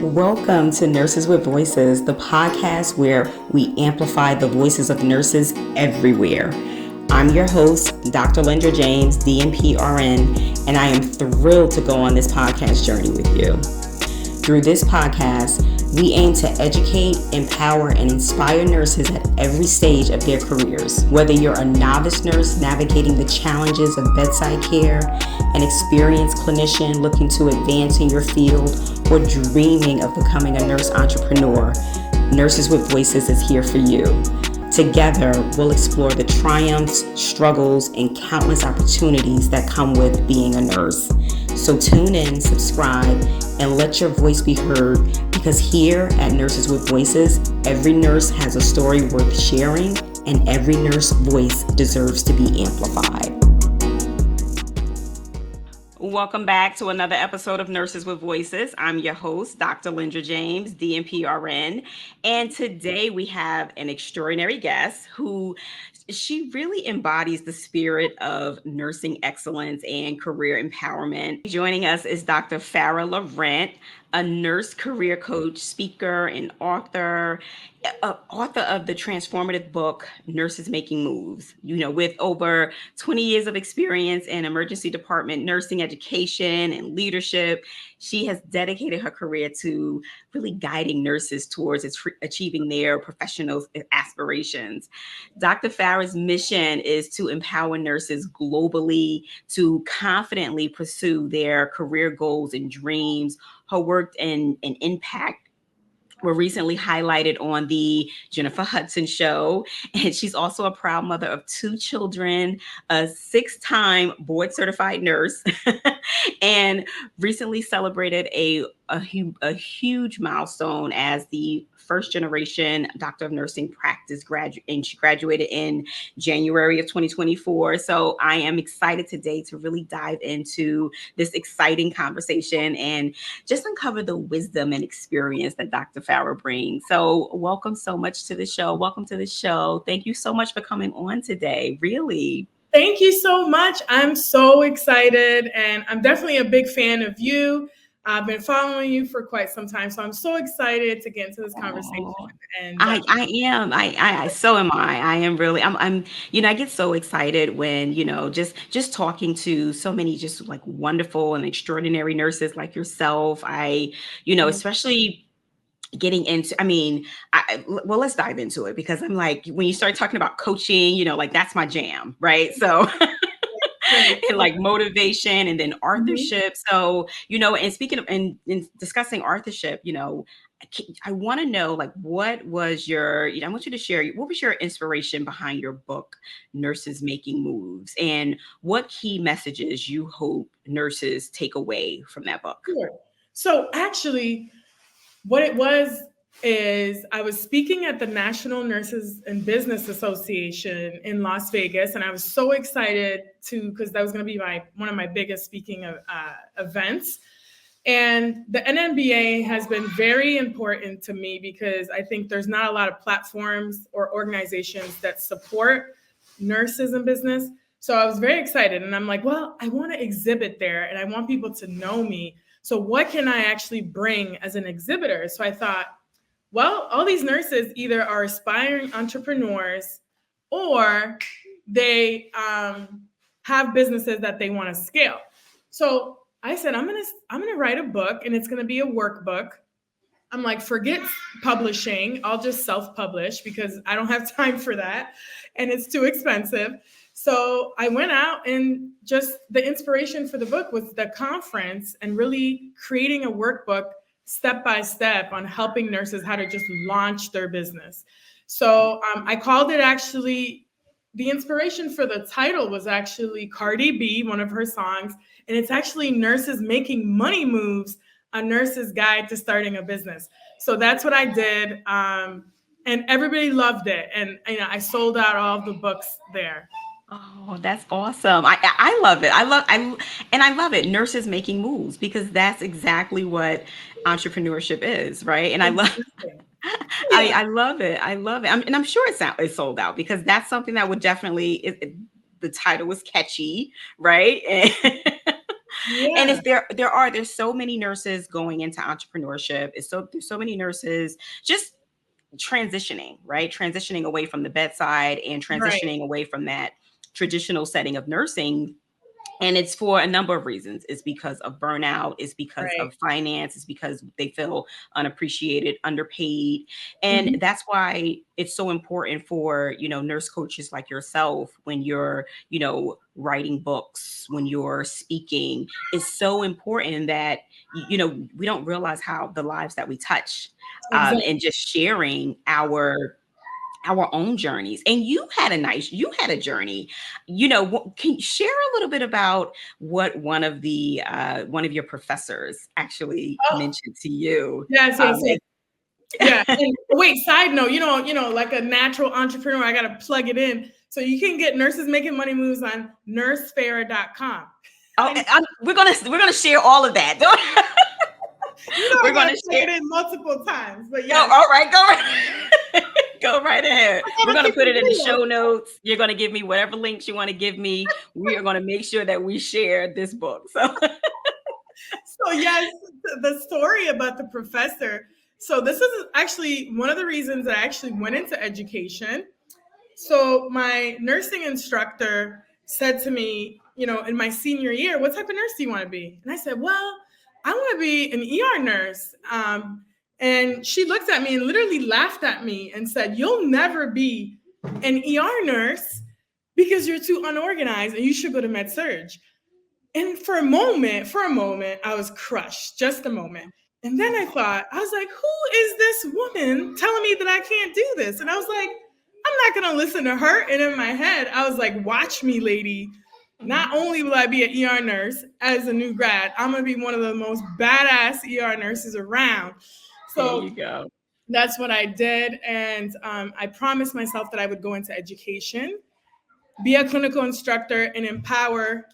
Welcome to Nurses with Voices, the podcast where we amplify the voices of nurses everywhere. I'm your host, Dr. Lendra James, DNP RN, and I am thrilled to go on this podcast journey with you. Through this podcast, we aim to educate, empower, and inspire nurses at every stage of their careers. Whether you're a novice nurse navigating the challenges of bedside care, an experienced clinician looking to advance in your field, or dreaming of becoming a nurse entrepreneur, Nurses with Voices is here for you. Together, we'll explore the triumphs, struggles, and countless opportunities that come with being a nurse. So tune in, subscribe, and let your voice be heard, because here at Nurses with Voices, every nurse has a story worth sharing, and every nurse voice deserves to be amplified. Welcome back to another episode of Nurses with Voices. I'm your host, Dr. Lendra James, DNP RN, and today we have an extraordinary guest who she really embodies the spirit of nursing excellence and career empowerment. Joining us is Dr. Farah Laurent, a nurse career coach, speaker, and author of the transformative book, Nurses Making Moves. With over 20 years of experience in emergency department nursing education and leadership, she has dedicated her career to really guiding nurses towards achieving their professional aspirations. Dr. Farah's mission is to empower nurses globally to confidently pursue their career goals and dreams. Her work and impact were recently highlighted on the Jennifer Hudson show. And she's also a proud mother of 2 children, a 6-time board certified nurse, and recently celebrated a huge milestone as the first generation doctor of nursing practice graduate, and she graduated in January of 2024. So I am excited today to really dive into this exciting conversation and just uncover the wisdom and experience that Dr. Farah brings. So welcome so much to the show. Welcome to the show. Thank you so much for coming on today. Really. Thank you so much. I'm so excited, and I'm definitely a big fan of you. I've been following you for quite some time, so I'm so excited to get into this conversation. And I am. So am I. I am really. I'm. I get so excited when just talking to so many just like wonderful and extraordinary nurses like yourself. Especially getting into. Well, let's dive into it, because I'm like, when you start talking about coaching, like that's my jam, right? So. And like motivation, and then authorship. So, and speaking of and discussing authorship, I want to know, like, what was your, I want you to share, what was your inspiration behind your book, Nurses Making Moves, and what key messages you hope nurses take away from that book? Sure. So actually, what it was is I was speaking at the National Nurses and Business Association in Las Vegas, and I was so excited because that was going to be one of my biggest speaking events. And the NNBA has been very important to me because I think there's not a lot of platforms or organizations that support nurses in business. So I was very excited, and I'm like, well, I want to exhibit there, and I want people to know me. So what can I actually bring as an exhibitor? So I thought, well, all these nurses either are aspiring entrepreneurs or they have businesses that they want to scale. So I said, I'm gonna write a book, and it's gonna be a workbook. I'm like, forget publishing. I'll just self-publish because I don't have time for that, and it's too expensive. So I went out, and just the inspiration for the book was the conference and really creating a workbook step by step on helping nurses how to just launch their business. So I called it, actually, the inspiration for the title was actually Cardi B, one of her songs. And it's actually Nurses Making Money Moves, a nurse's guide to starting a business. So that's what I did. And everybody loved it. And I sold out all the books there. Oh, that's awesome. I love it. I love it. Nurses making moves, because that's exactly what entrepreneurship is, right? And I love it. I love it. And I'm sure it's sold out, because that's something that would definitely, the title was catchy, right? And Yeah. if there's so many nurses going into entrepreneurship. There's so many nurses just transitioning, right? Transitioning away from the bedside and Right. transitioning away from that traditional setting of nursing. And it's for a number of reasons. It's because of burnout, it's because Right. of finance, it's because they feel unappreciated, underpaid. And Mhm. that's why it's so important for, nurse coaches like yourself, when you're, writing books, when you're speaking, it's so important that, we don't realize how the lives that we touch, Exactly. and just sharing our own journeys. And you had a journey. Can you share a little bit about what one of your professors actually Oh, mentioned to you? yes, yes, yes. And Yeah. And wait, side note, like a natural entrepreneur, I gotta plug it in. So you can get Nurses Making Money Moves on nursefarah.com. oh, And we're gonna share all of that. I We're gotta gonna plug share. it in multiple times. But Go, yes, all right, go right. Go right ahead. I We're gotta gonna keep put it it in the real. show notes. You're gonna give me whatever links you want to give me. We are gonna make sure that we share this book. So So yes, the story about the professor. So this is actually one of the reasons I actually went into education. So my nursing instructor said to me, in my senior year, what type of nurse do you want to be? And I said, well, I want to be an ER nurse. And she looked at me and literally laughed at me and said, you'll never be an ER nurse because you're too unorganized and you should go to med surge. And for a moment, I was crushed, just a moment. And then I was like, who is this woman telling me that I can't do this? And I was like, I'm not going to listen to her. And in my head, I was like, watch me, lady. Not only will I be an ER nurse as a new grad, I'm going to be one of the most badass ER nurses around. there So you go. that's what I did. And I promised myself that I would go into education, be a clinical instructor, and empower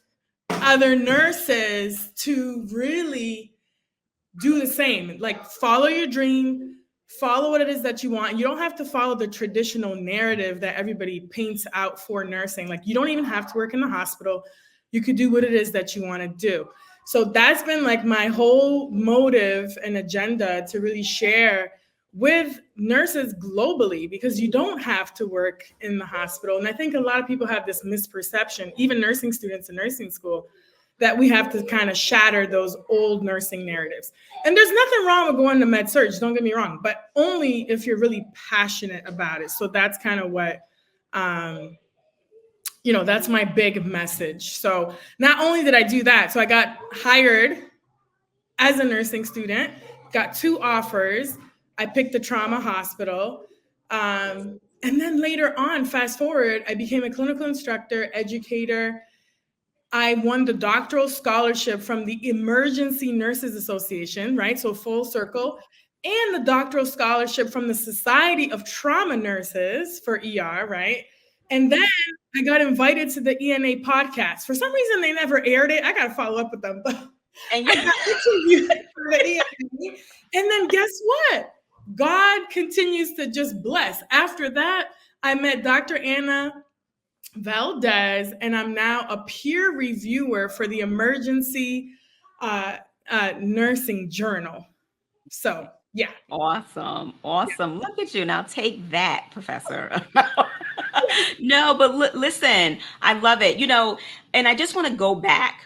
other nurses to really do the same. Like, follow your dream, follow what it is that you want. You don't have to follow the traditional narrative that everybody paints out for nursing. Like, you don't even have to work in the hospital. You could do what it is that you want to do. So that's been like my whole motive and agenda, to really share with nurses globally, because you don't have to work in the hospital. And I think a lot of people have this misperception, even nursing students in nursing school, that we have to kind of shatter those old nursing narratives. And there's nothing wrong with going to med surg, don't get me wrong, but only if you're really passionate about it. So that's kind of what, that's my big message. So not only did I do that, so I got hired as a nursing student, got 2 offers. I picked the trauma hospital. And then later on, fast forward, I became a clinical instructor, educator. I won the doctoral scholarship from the Emergency Nurses Association, right? So full circle. And the doctoral scholarship from the Society of Trauma Nurses for ER, right? And then I got invited to the ENA podcast. For some reason, they never aired it. I got to follow up with them. But And I you got interviewed for the ENA. And then guess what? God continues to just bless. After that, I met Dr. Anna Valdez, and I'm now a peer reviewer for the Emergency uh, Nursing Journal. So, yeah. awesome. Awesome. Look at you. Now take that, Professor. No, but listen, I love it. And I just want to go back.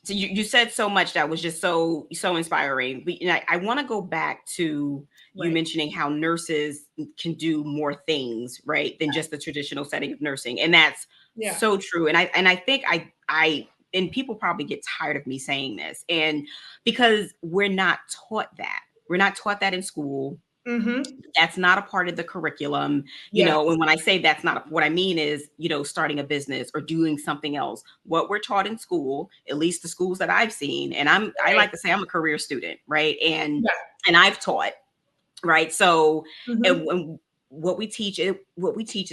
So you said so much that was just so inspiring. But I want to go back to you Right. mentioning how nurses can do more things, right, than just the traditional setting of nursing. And that's Yeah. so true. And I think I and people probably get tired of me saying this. And because we're not taught that. We're not taught that in school. Mm-hmm. That's not a part of the curriculum. Yeah. And when I say that's not, what I mean is, starting a business or doing something else. What we're taught in school, at least the schools that I've seen, and I Right. like to say I'm a career student, right? And Yeah. I've taught, right? So, Mm-hmm. and what we teach is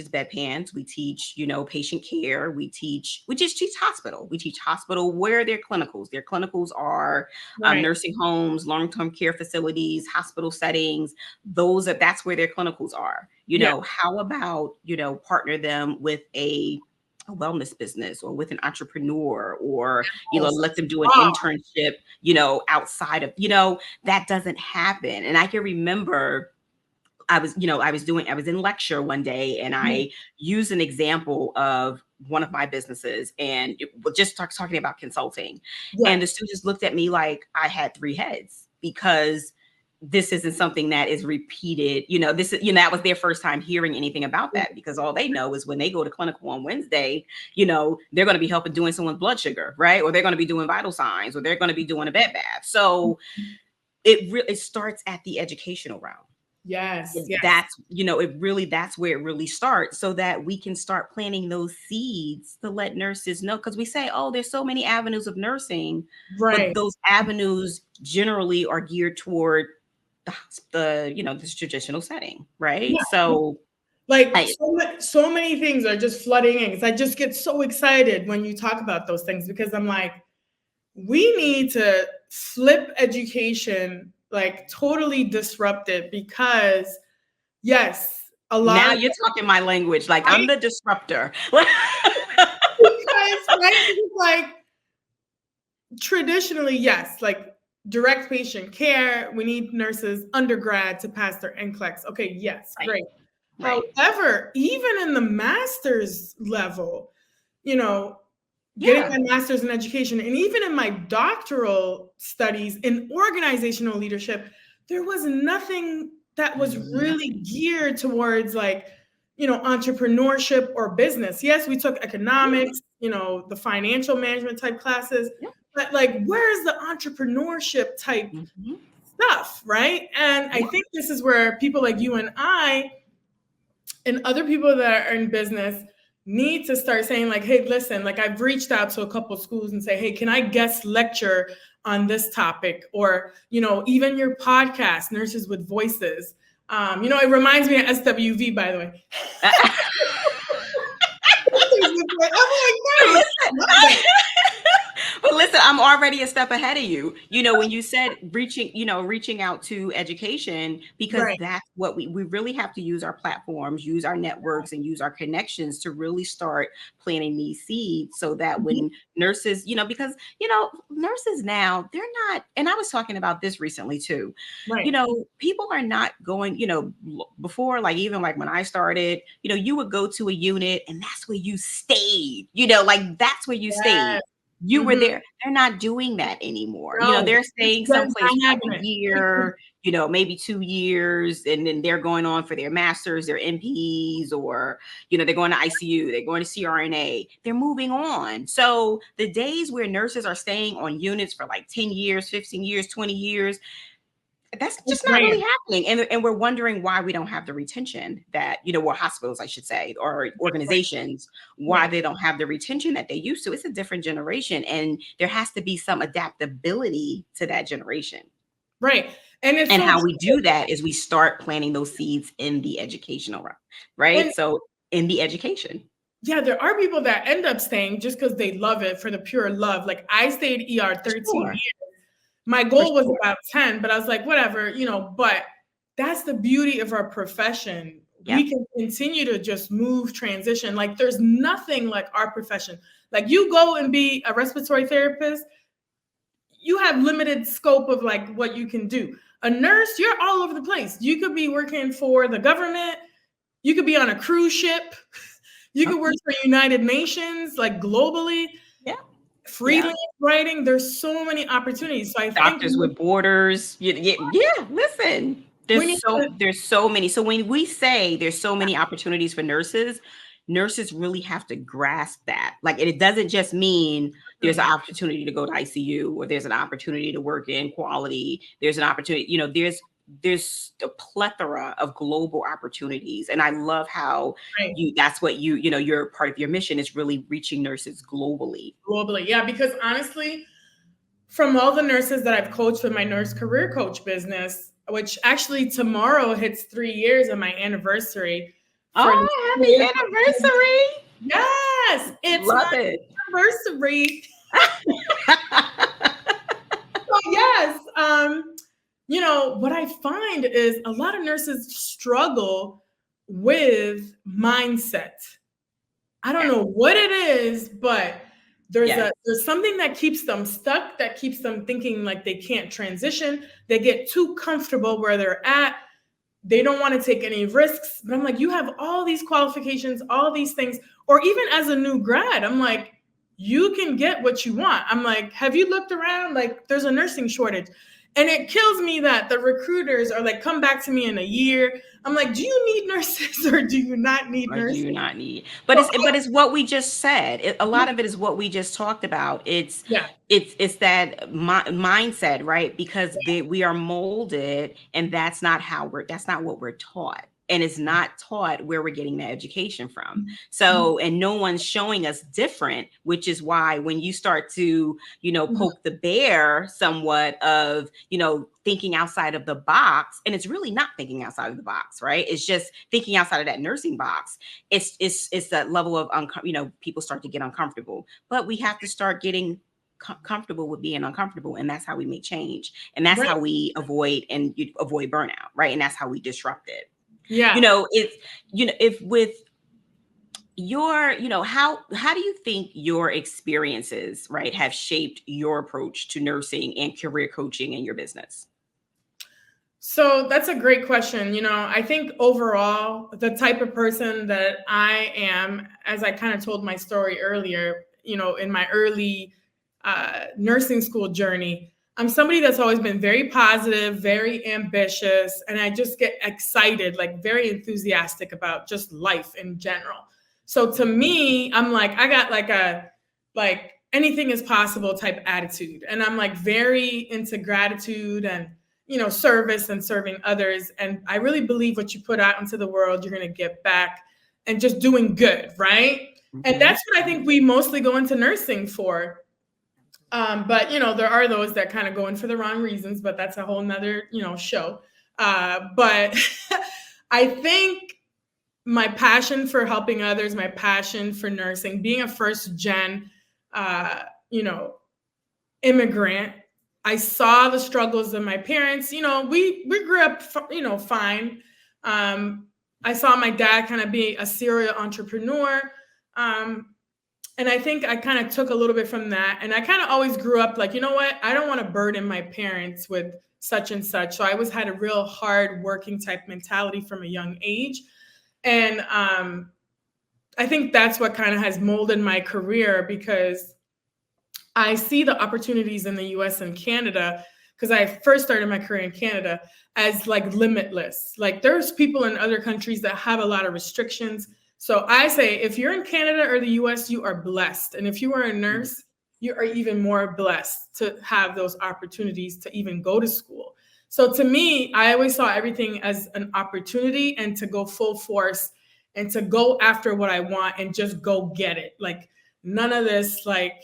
bedpans. We teach, patient care. We just teach hospital. We teach hospital where their clinicals. Their clinicals are Right. nursing homes, long-term care facilities, hospital settings. That's where their clinicals are. Yeah. How about, partner them with a a wellness business or with an entrepreneur, or Yes. let them do an Ah, internship outside of, that doesn't happen. And I can remember I was in lecture one day, and mhm. I used an example of one of my businesses, and it was just talking about consulting. And the Yes. students looked at me like I had three heads, because this isn't something that is repeated. This is, that was their first time hearing anything about that, because all they know is when they go to clinical on Wednesday, they're going to be helping doing someone's blood sugar, right? Or they're going to be doing vital signs, or they're going to be doing a bed bath. So it starts at the educational realm. Yes. Yes. That's that's where it really starts, so that we can start planting those seeds to let nurses know, because we say, oh, there's so many avenues of nursing, but Right. those avenues generally are geared toward this traditional setting, right? Yeah. So Like I so many things are just flooding in. 'Cause I just get so excited when you talk about those things because I'm like, we need to flip education, like totally disrupt it because yes, a lot now of you're talking my language, like I'm right the disruptor. because right because like traditionally, yes, like direct patient care, we need nurses undergrad to pass their NCLEX. Okay, yes, Right, great. right. However, even in the master's level, you know, getting Yeah. my master's in education and even in my doctoral studies in organizational leadership, there was nothing that was really Nothing. geared towards like, entrepreneurship or business. Yes, we took Yeah. economics, the financial management type classes, Yeah. but like, where's the entrepreneurship type Mhm. stuff, right? And I Yeah. think this is where people like you and I and other people that are in business need to start saying like, hey, listen, like I've reached out to a couple schools and say, hey, can I guest lecture on this topic? Or even your podcast, Nurses with Voices. It reminds me of SWV, by the way. I'm like, Listen, nice. but listen, I'm already a step ahead of you. When you said reaching out to education, because Right. that's what we really have to use our platforms, use our networks, and use our connections to really start planting these seeds, so that Mhm. when nurses, because, nurses now, they're not, and I was talking about this recently too. Right. People are not going, before, like even like when I started, you would go to a unit and that's where you stayed, like that's where you Yes. stayed. You were Mhm. there. They're not doing that anymore. No, They're staying that's someplace not for like a happening. year, maybe 2 years, and then they're going on for their masters, their MPs, or they're going to ICU, they're going to CRNA, they're moving on. So the days where nurses are staying on units for like 10 years, 15 years, 20 years, that's It's just not really rare. happening. And we're wondering why we don't have the retention that, or hospitals, I should say, or Right. organizations, why Right. they don't have the retention that they used to. It's a different generation, and there has to be some adaptability to that generation. Right. And it's And so how we do that is we start planting those seeds in the educational realm, right? and So in the education. yeah, there are people that end up staying just because they love it for the pure love. Like I stayed ER For 13 sure. years. My For goal was sure. about 10, but I was like, whatever, but that's the beauty of our profession. We Yep. can continue to just move, transition. Like there's nothing like our profession. Like you go and be a respiratory therapist, you have limited scope of like what you can do. A nurse, you're all over the place. You could be working for the government, you could be on a cruise ship, you Oh, could work for United Nations, like globally, yeah. Yeah. freelance writing. There's so many opportunities. So I think Doctors with Borders. Yeah, listen. we need to, There's so many. So when we say there's so many opportunities for nurses, nurses really have to grasp that. Like, and it doesn't just mean there's an opportunity to go to ICU, or there's an opportunity to work in quality. There's an opportunity, there's a plethora of global opportunities. And I love how right, that's what you're part of your mission is really reaching nurses globally. globally. Yeah, because honestly, from all the nurses that I've coached with my nurse career coach business, which actually tomorrow hits 3 years of my anniversary for Oh, happy anniversary. yes, it's my Love it. anniversary. So yes, what I find is a lot of nurses struggle with mindset. I don't Yes. know what it is, but Yes. there's something that keeps them stuck, that keeps them thinking like they can't transition. They get too comfortable where they're at. They don't want to take any risks. But I'm like, you have all these qualifications, all these things, or even as a new grad, I'm like, you can get what you want. I'm like, have you looked around? Like, there's a nursing shortage. And it kills me that the recruiters are like, come back to me in a year. I'm like, do you need nurses or do you not need Or do nurses? you not need? But So, it's what we just said. A lot of it is what we just talked about. yeah, It's that mindset, right? Because we are molded, and that's not what we're taught, and it's not taught where we're getting that education from. So, and no one's showing us different, which is why when you start to, poke the bear somewhat of, thinking outside of the box, and it's really not thinking outside of the box, right? It's just thinking outside of that nursing box. It's that level of people start to get uncomfortable, but we have to start getting comfortable with being uncomfortable, and that's how we make change, and that's right. how we avoid burnout, right? And that's how we disrupt it. Yeah. If with your, how do you think your experiences, right, have shaped your approach to nursing and career coaching in your business? So that's a great question. I think overall, the type of person that I am, as I kind of told my story earlier, in my early nursing school journey, I'm somebody that's always been very positive, very ambitious, and I just get excited, like very enthusiastic about just life in general. So to me, I'm like, I got like anything is possible type attitude. And I'm like very into gratitude and service and serving others. And I really believe what you put out into the world, you're going to get back, and just doing good, right? And Mm-hmm. that's what I think we mostly go into nursing for. But there are those that kind of go in for the wrong reasons, but that's a whole nother, show. But I think my passion for helping others, my passion for nursing, being a first gen, uh, you know, immigrant, I saw the struggles of my parents. We grew up, fine. I saw my dad kind of be a serial entrepreneur. And I think I kind of took a little bit from that. And I kind of always grew up like, you know what? I don't want to burden my parents with such and such. So I always had a real hard working type mentality from a young age. And I think that's what kind of has molded my career, because I see the opportunities in the US and Canada, because I first started my career in Canada, as like limitless. Like there's people in other countries that have a lot of restrictions. So I say, if you're in Canada or the US, you are blessed. And if you are a nurse, you are even more blessed to have those opportunities to even go to school. So to me, I always saw everything as an opportunity, and to go full force and to go after what I want and just go get it. Like none of this, like,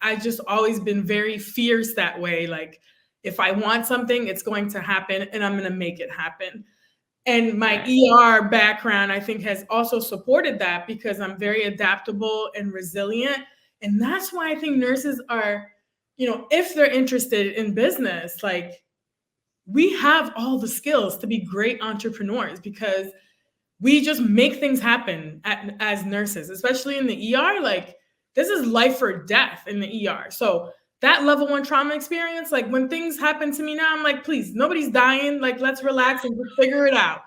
I just always been very fierce that way. Like if I want something, it's going to happen and I'm going to make it happen. And my Right. ER background, I think, has also supported that, because I'm very adaptable and resilient. And that's why I think nurses are, if they're interested in business, like we have all the skills to be great entrepreneurs, because we just make things happen as nurses, especially in the ER. Like this is life or death in the ER. So that level 1 trauma experience, like when things happen to me now, I'm like, please, nobody's dying. Like let's relax and just figure it out,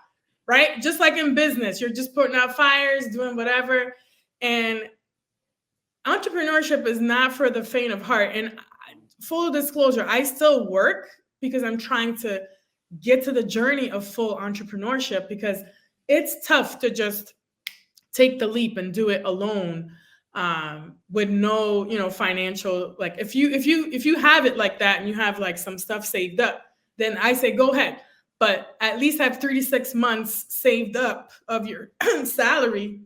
right? Just like in business, you're just putting out fires, doing whatever. And entrepreneurship is not for the faint of heart. And full disclosure, I still work because I'm trying to get to the journey of full entrepreneurship, because it's tough to just take the leap and do it alone, with no financial, like if you have it like that and you have like some stuff saved up, then I say go ahead, but at least have 3 to 6 months saved up of your salary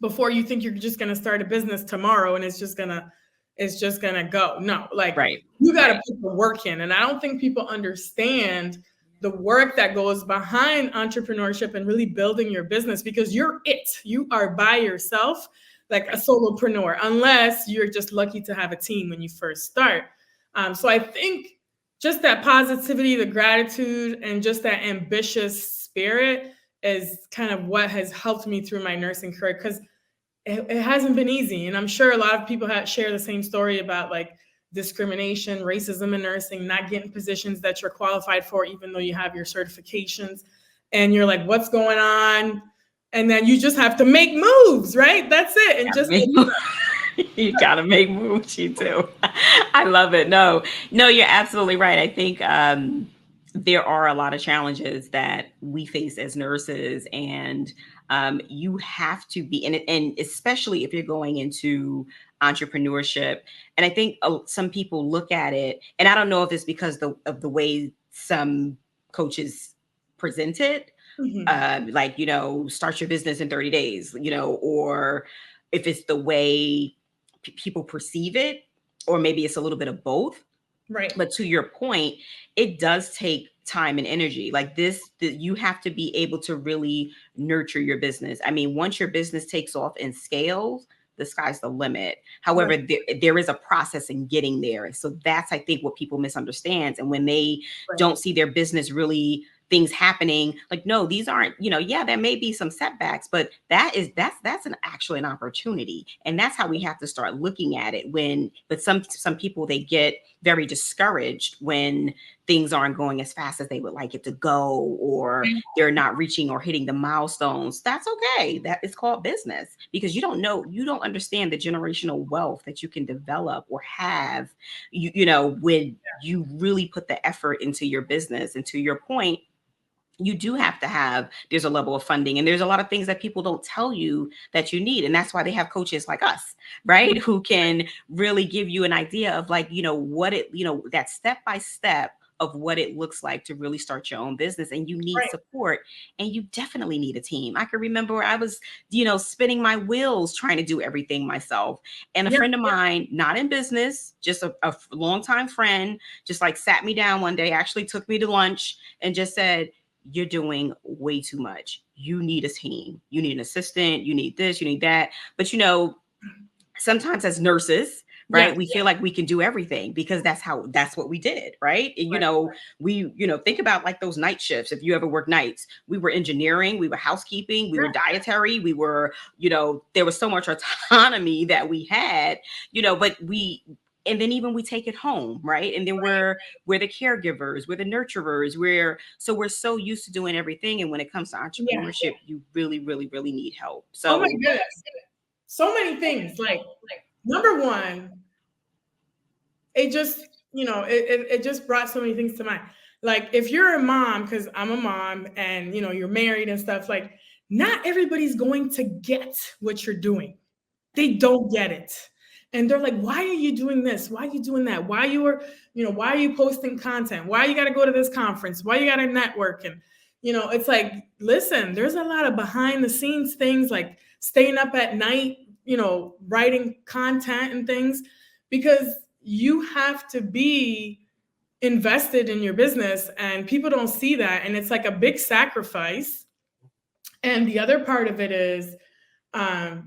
before you think you're just going to start a business tomorrow and it's just going to go. No, like Right. you got to Right. put the work in. And I don't think people understand the work that goes behind entrepreneurship and really building your business, because you are by yourself, like a Right. solopreneur, unless you're just lucky to have a team when you first start. So I think just that positivity, the gratitude, and just that ambitious spirit is kind of what has helped me through my nursing career. Because it hasn't been easy. And I'm sure a lot of people share the same story about like discrimination, racism in nursing, not getting positions that you're qualified for, even though you have your certifications. And you're like, what's going on? And then you just have to make moves, right? That's it. And just You gotta make moves. You do. I love it. No, no, you're absolutely right. I think there are a lot of challenges that we face as nurses, and you have to be in it, and especially if you're going into entrepreneurship. And I think some people look at it, and I don't know if it's because of the way some coaches present it, like, start your business in 30 days, or if it's the way people perceive it, or maybe it's a little bit of both. right. But to your point, it does take time and energy. Like this, you have to be able to really nurture your business. I mean, once your business takes off and scales, the sky's the limit. However, Right. there is a process in getting there. So that's, I think, what people misunderstand. And when they Right. don't see their business really things happening, like, no, these aren't, yeah, there may be some setbacks, but that's actually an opportunity. And that's how we have to start looking at it. But some people, they get very discouraged when things aren't going as fast as they would like it to go, or they're not reaching or hitting the milestones. That's okay. That is called business, because you don't understand the generational wealth that you can develop or have, when you really put the effort into your business. And to your point, you do have to there's a level of funding, and there's a lot of things that people don't tell you that you need. And that's why they have coaches like us, right? Who can really give you an idea of, like, that step by step of what it looks like to really start your own business. And you need Right. support, and you definitely need a team. I can remember where I was, spinning my wheels trying to do everything myself. And a Yeah. friend of mine, not in business, just a longtime friend, just like sat me down one day, actually took me to lunch and just said, you're doing way too much. You need a team. You need an assistant. You need this, you need that. But sometimes as nurses, right, Yes. we feel like we can do everything because that's what we did, right? And Right. we think about like those night shifts. If you ever work nights, we were engineering, we were housekeeping, we were dietary, we were, there was so much autonomy that we had, but and then even we take it home, right? And then we're the caregivers, we're the nurturers, we're so used to doing everything. And when it comes to Yeah. entrepreneurship, you really, really, really need help. Oh my So goodness. So many things. Like, number one, it just, it just brought so many things to mind. Like, if you're a mom, because I'm a mom, and you're married and stuff, like, not everybody's going to get what you're doing. They don't get it. And they're like, why are you doing this? Why are you doing that? Why are you posting content? Why you got to go to this conference? Why you got to network? And, it's like, listen, there's a lot of behind the scenes things, like staying up at night, writing content and things, because you have to be invested in your business, and people don't see that. And it's like a big sacrifice. And the other part of it is,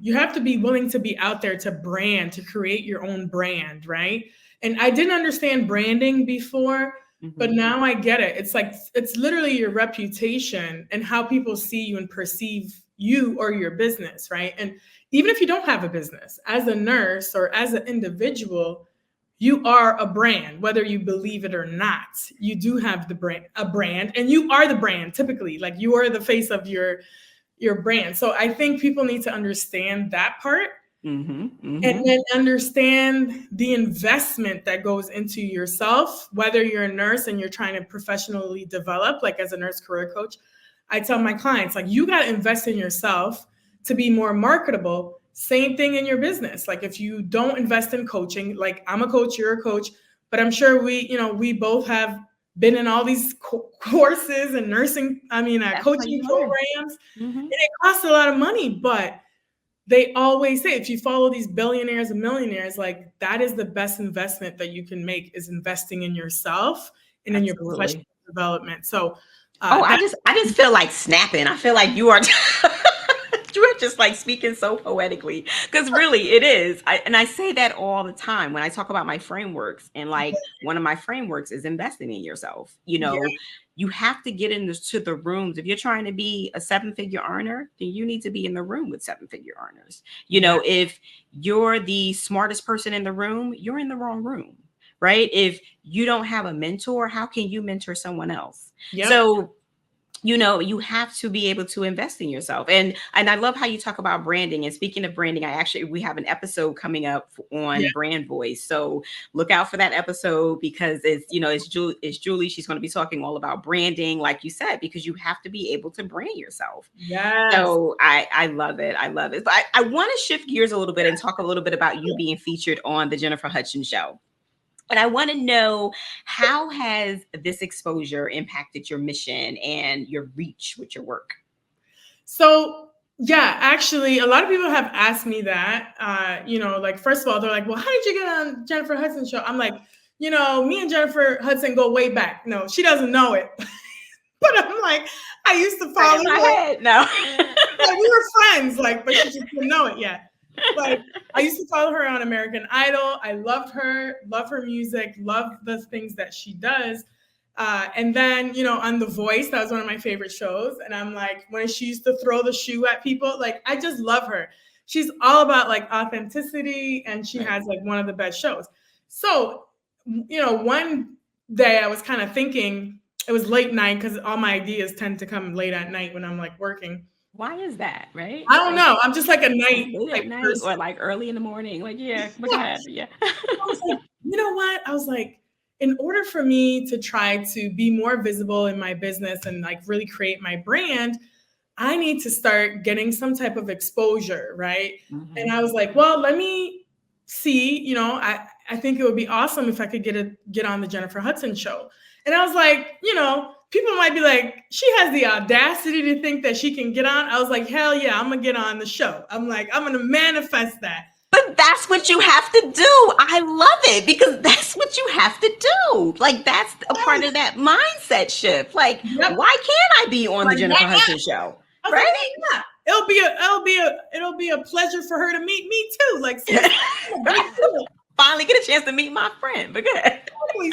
you have to be willing to be out there to create your own brand, right? And I didn't understand branding before, but now I get it. It's like, it's literally your reputation and how people see you and perceive you or your business, right? And even if you don't have a business, as a nurse or as an individual, you are a brand, whether you believe it or not. You do have a brand, and you are the brand typically. Like, you are the face of your brand. So I think people need to understand that part, and then understand the investment that goes into yourself, whether you're a nurse and you're trying to professionally develop, like as a nurse career coach. I tell my clients, like, you got to invest in yourself to be more marketable. Same thing in your business. Like, if you don't invest in coaching, like, I'm a coach, you're a coach, but I'm sure we both have been in all these courses and coaching programs, and it costs a lot of money. But they always say, if you follow these billionaires and millionaires, like, that is the best investment that you can make, is investing in yourself and in your professional development. So I just feel like snapping. I feel like you are You are just like speaking so poetically because really it is. And I say that all the time when I talk about my frameworks. And like one of my frameworks is investing in yourself. Yeah. You have to get into the rooms. If you're trying to be a 7-figure earner, then you need to be in the room with 7-figure earners. Yeah. If you're the smartest person in the room, you're in the wrong room, right? If you don't have a mentor, how can you mentor someone else? Yep. So you have to be able to invest in yourself. And I love how you talk about branding. And speaking of branding, we have an episode coming up Yeah. on brand voice. So look out for that episode because it's Julie. She's going to be talking all about branding, like you said, because you have to be able to brand yourself. Yes. So I love it. I love it. But I want to shift gears a little bit and talk a little bit about you being featured on the Jennifer Hudson show. And I want to know, how has this exposure impacted your mission and your reach with your work? So yeah, actually, a lot of people have asked me that. Like first of all, they're like, "Well, how did you get on Jennifer Hudson show?" I'm like, me and Jennifer Hudson go way back. No, she doesn't know it, but I'm like, I used to Right follow in my her. head. No. Like, we were friends, like, but she just didn't know it yet. Like, I used to follow her on American Idol. I loved her, love her music, love the things that she does. And then, on The Voice, that was one of my favorite shows. And I'm like, when she used to throw the shoe at people, like, I just love her. She's all about like authenticity, and she has like one of the best shows. So, one day I was kind of thinking, it was late night because all my ideas tend to come late at night when I'm like working. Why is that? Right? I don't Like, know. I'm just like a like night late type at night person. or like early in the morning. Like, yeah, but go Yeah. ahead. Yeah. I was like, you know what? I was like, in order for me to try to be more visible in my business and like really create my brand, I need to start getting some type of exposure, right? And Mhm. I was like, well, let me see, I think it would be awesome if I could get on the Jennifer Hudson show. And I was like, people might be like, she has the audacity to think that she can get on. I was like, hell yeah, I'm gonna get on the show. I'm like, I'm gonna manifest that. But that's what you have to do. I love it because that's what you have to do. Like, that's a part of that mindset shift. Like, Yep. why can't I be on the Like, Jennifer why Hudson not? show? I was like, Right? why not? It'll be a pleasure for her to meet me too. Like, seriously, big deal. Finally get a chance to meet my friend. But good. Exactly.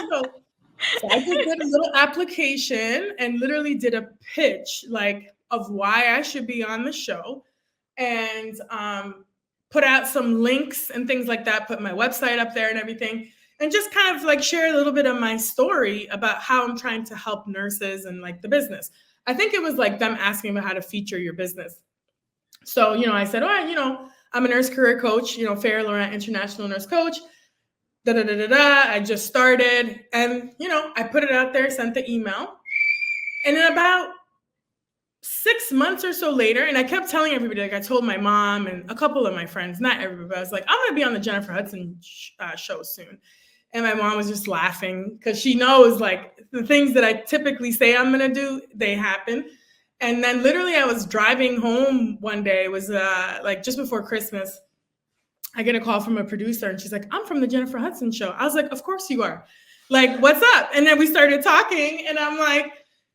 So I just did a little application and literally did a pitch, like, of why I should be on the show, and put out some links and things like that. Put my website up there and everything, and just kind of like share a little bit of my story about how I'm trying to help nurses and like the business. I think it was like them asking about how to feature your business. So, I said, all right, I'm a nurse career coach, Farah Laurent international nurse coach. Da da da da da. I just started, and I put it out there, sent the email, and then about 6 months or so later, and I kept telling everybody, like I told my mom and a couple of my friends, not everybody, I was like, I'm gonna be on the Jennifer Hudson show soon. And my mom was just laughing because she knows like the things that I typically say I'm gonna do, they happen. And then literally I was driving home one day, it was like just before Christmas. I get a call from a producer and she's like, I'm from the Jennifer Hudson show. I was like, of course you are. Like, what's up? And then we started talking and I'm like,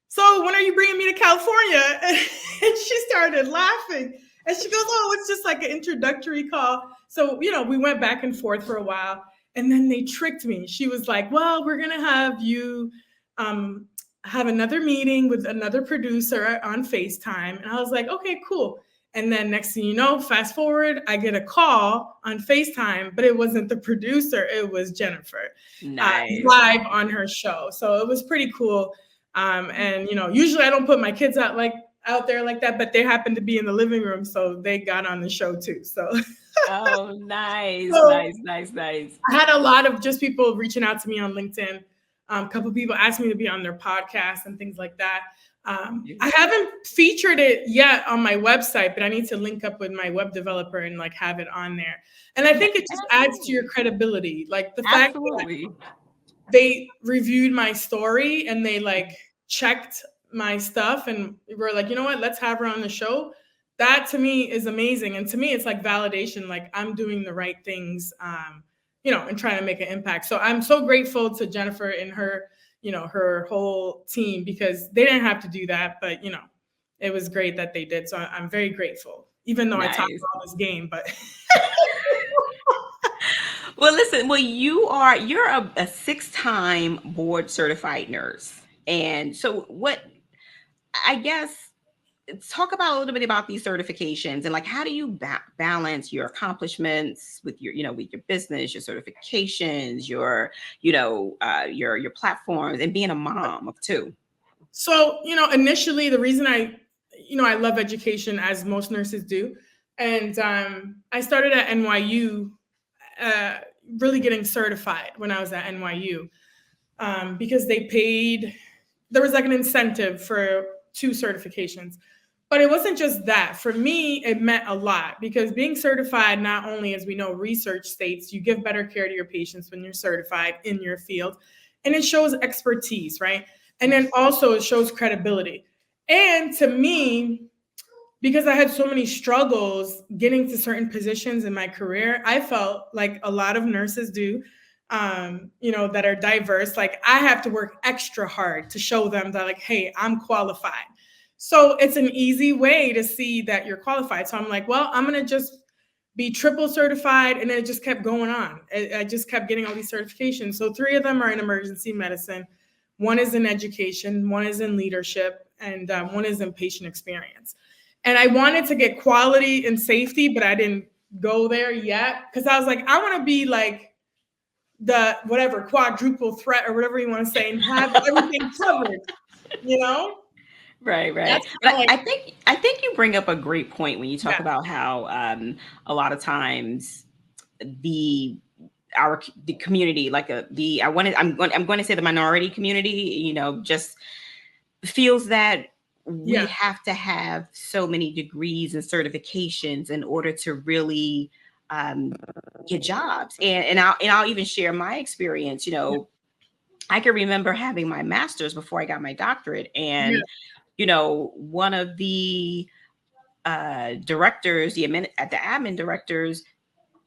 so when are you bringing me to California? And she started laughing. And she goes, oh, it's just like an introductory call. So, we went back and forth for a while. And then they tricked me. She was like, well, we're going to have you have another meeting with another producer on FaceTime. And I was like, okay, cool. And then next thing you know, fast forward, I get a call on FaceTime, but it wasn't the producer, it was Jennifer, Nice. live on her show. So it was pretty cool. And usually I don't put my kids out there like that, but they happened to be in the living room, so they got on the show too. So Oh, nice, so nice, nice, nice. I had a lot of just people reaching out to me on LinkedIn. A couple of people asked me to be on their podcast and things like that. I haven't featured it yet on my website, but I need to link up with my web developer and like have it on there. And I think it just adds to your credibility. Like the fact Absolutely. that they reviewed my story and they like checked my stuff and were like, you know what, let's have her on the show. That to me is amazing. And to me, it's like validation, like I'm doing the right things, and trying to make an impact. So I'm so grateful to Jennifer and her whole team because they didn't have to do that, but it was great that they did. So I'm very grateful. even though I talk Nice. all this game, but Well, listen, you're a six-time board certified nurse. And so what I guess talk about a little bit about these certifications and like how do you balance your accomplishments with your with your business, your certifications, your platforms, and being a mom of two. so, initially the reason I love education as most nurses do. And I started at NYU, uh, really getting certified when I was at NYU, because there was like an incentive for two certifications. But it wasn't just that. For me, it meant a lot because being certified, not only, as we know, research states you give better care to your patients when you're certified in your field, and it shows expertise, right? And then also it shows credibility. And to me, because I had so many struggles getting to certain positions in my career, I felt like a lot of nurses do, that are diverse. Like I have to work extra hard to show them that, like, hey, I'm qualified. So it's an easy way to see that you're qualified. So I'm like, well, I'm going to just be triple certified. And then it just kept going on. I just kept getting all these certifications. So three of them are in emergency medicine. One is in education, one is in leadership, and one is in patient experience. And I wanted to get quality and safety, but I didn't go there yet because I was like, I want to be like the whatever quadruple threat or whatever you want to say and have everything covered, you know? Right, right. That's But kind of like, I think you bring up a great point when you talk yeah, about how a lot of times the the community, like the I'm going to say the minority community, just feels that we yeah, have to have so many degrees and certifications in order to really um, get jobs. And I'll even share my experience. yeah, I can remember having my master's before I got my doctorate, yeah, and one of the directors, the admin directors,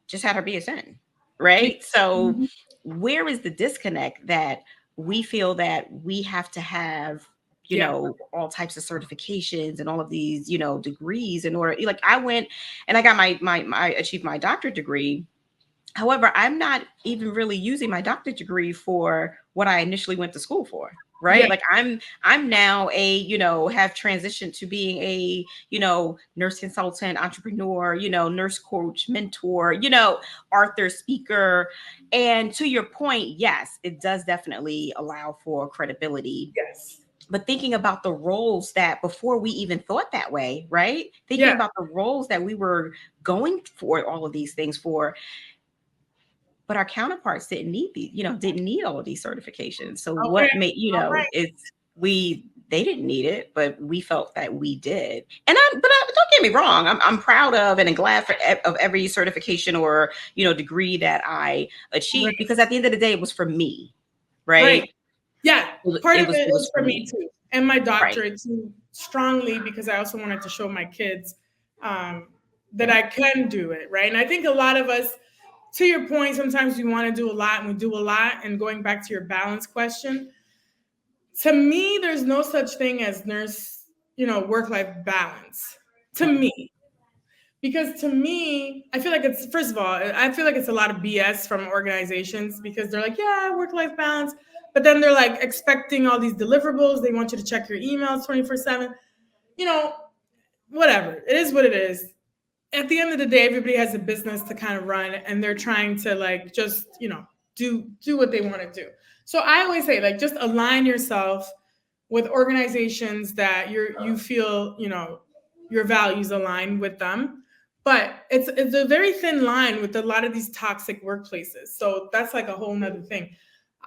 just had her BSN, yeah. right? So Mhm. where is the disconnect that we feel that we have to have, Yeah. all types of certifications and all of these, degrees in order, like I went and I got my achieved my doctorate degree. However, I'm not even really using my doctorate degree for what I initially went to school for. Yeah. Right. Like I'm now have transitioned to being a, nurse consultant, entrepreneur, nurse coach, mentor, author, speaker. And to your point, yes, it does definitely allow for credibility. Yes. But thinking about the roles that before we even thought that way, right? Thinking Yeah. about the roles that we were going for all of these things for, but our counterparts didn't need all of these certifications. So Okay. what made, All right. it's they didn't need it, but we felt that we did. Don't get me wrong, I'm proud of and glad of every certification or degree that I achieved, Right. because at the end of the day it was for me, Right. right? Yeah. Part of it It was is for for me me. too. And my Right. doctorate too, strongly, because I also wanted to show my kids, um, that Yep. I can do it. Right. And I think a lot of us, to your point, sometimes we want to do a lot and we do a lot. And going back to your balance question, to me, there's no such thing as work life balance. To Mhm. me, because to me, I feel like it's, first of all, I feel like it's a lot of BS from organizations because they're like, yeah, work life balance. But then they're like expecting all these deliverables. They want you to check your emails 24/7. You know, whatever. It is what it is. At the end of the day, everybody has a business to kind of run and they're trying to like just, do what they want to do. So I always say, like, just align yourself with organizations that you feel, your values align with them. But it's a very thin line with a lot of these toxic workplaces. So that's like a whole nother thing.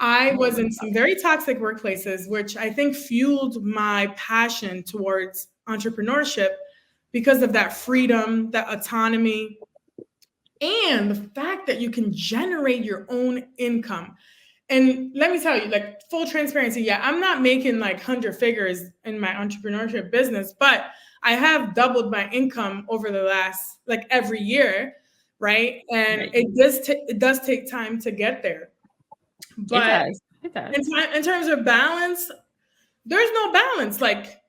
I was in some very toxic workplaces, which I think fueled my passion towards entrepreneurship because of that freedom, that autonomy, and the fact that you can generate your own income. And let me tell you, like, full transparency, yeah, I'm not making like 100 figures in my entrepreneurship business, but I have doubled my income over the last, like, every year, right? And Right. it does take time to get there. It But does. It does. in terms of balance, there's no balance. Like,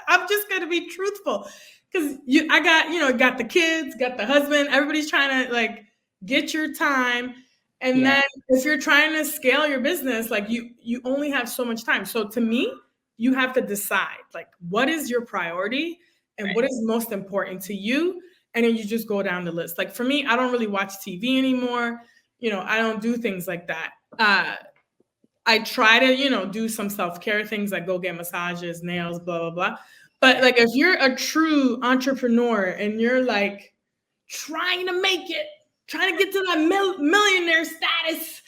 I'm just going to be truthful. because I got, got the kids, got the husband, everybody's trying to like get your time. And Yeah. then if you're trying to scale your business, like you only have so much time. So to me, you have to decide like what is your priority and what Right. is most important to you. And then you just go down the list. Like for me, I don't really watch TV anymore. I don't do things like that. I try to, do some self-care things like go get massages, nails, blah, blah, blah. But like if you're a true entrepreneur and you're like trying to make it, trying to get to that millionaire status,